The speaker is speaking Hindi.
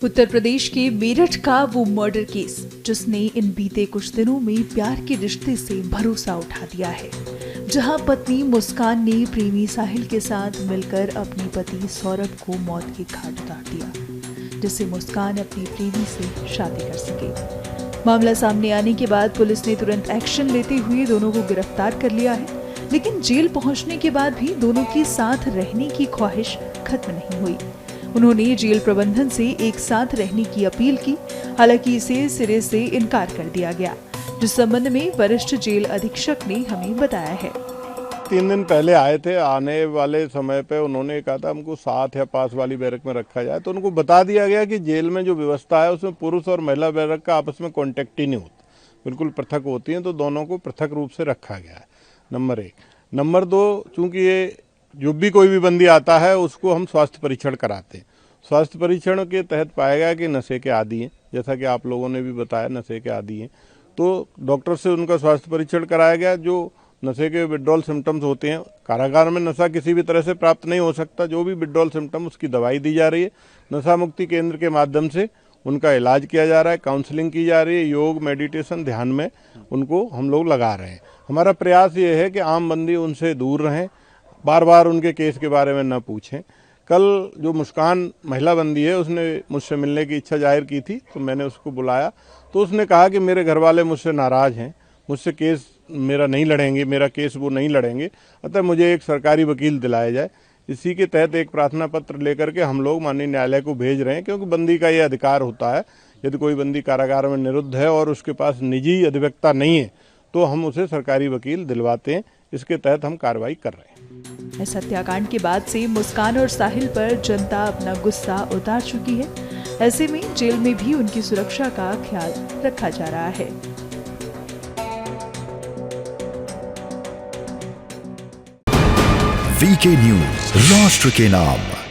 उत्तर प्रदेश के मेरठ का वो मर्डर केस जिसने इन बीते कुछ दिनों में प्यार के रिश्ते से भरोसा उठा दिया है, जहां पत्नी मुस्कान ने प्रेमी साहिल के साथ मिलकर अपने पति सौरभ को मौत के घाट उतार दिया, जिससे मुस्कान अपनी प्रेमी से शादी कर सके। मामला सामने आने के बाद पुलिस ने तुरंत एक्शन लेते हुए दोनों को गिरफ्तार कर लिया है, लेकिन जेल पहुंचने के बाद भी दोनों की साथ रहने की ख्वाहिश खत्म नहीं हुई। उन्होंने जेल प्रबंधन से एक साथ रहने की अपील की, हालांकि इसे सिरे से इनकार कर दिया गया, जिस संबंध में वरिष्ठ जेल अधीक्षक ने हमें बताया है। 3 दिन पहले आए थे, आने वाले समय पे उन्होंने कहा था हमको साथ या पास वाली बैरक में रखा जाए, तो उनको बता दिया गया कि जेल में जो व्यवस्था है उसमें पुरुष और महिला बैरक का आपस में कॉन्टेक्ट ही नहीं होता, बिल्कुल पृथक होती हैं, तो दोनों को पृथक रूप से रखा गया है। नंबर 1। नंबर 2, चूंकि ये जो भी कोई भी बंदी आता है उसको हम स्वास्थ्य परीक्षण कराते हैं। स्वास्थ्य परीक्षण के तहत पाया गया कि नशे के आदी हैं, जैसा कि आप लोगों ने भी बताया नशे के आदी हैं, तो डॉक्टर से उनका स्वास्थ्य परीक्षण कराया गया। जो नशे के विड्रॉल सिम्टम्स होते हैं, कारागार में नशा किसी भी तरह से प्राप्त नहीं हो सकता, जो भी विड्रॉल सिम्टम उसकी दवाई दी जा रही है। नशा मुक्ति केंद्र के माध्यम से उनका इलाज किया जा रहा है, काउंसलिंग की जा रही है, योग मेडिटेशन ध्यान में उनको हम लोग लगा रहे हैं। हमारा प्रयास ये है कि आम बंदी उनसे दूर रहें, बार बार उनके केस के बारे में न पूछें। कल जो मुस्कान महिला बंदी है उसने मुझसे मिलने की इच्छा जाहिर की थी, तो मैंने उसको बुलाया, तो उसने कहा कि मेरे घर वाले मुझसे नाराज़ हैं, मुझसे केस मेरा नहीं लड़ेंगे, मेरा केस वो नहीं लड़ेंगे, अतः मुझे एक सरकारी वकील दिलाया जाए। इसी के तहत एक प्रार्थना पत्र लेकर के हम लोग माननीय न्यायालय को भेज रहे हैं, क्योंकि बंदी का ये अधिकार होता है, यदि कोई बंदी कारागार में निरुद्ध है और उसके पास निजी अधिवक्ता नहीं है तो हम उसे सरकारी वकील दिलवाते हैं। इसके तहत हम कार्रवाई कर रहे हैं। इस हत्याकांड के बाद से मुस्कान और साहिल पर जनता अपना गुस्सा उतार चुकी है। ऐसे में जेल में भी उनकी सुरक्षा का ख्याल रखा जा रहा है। वीके न्यूज, राष्ट्र के नाम।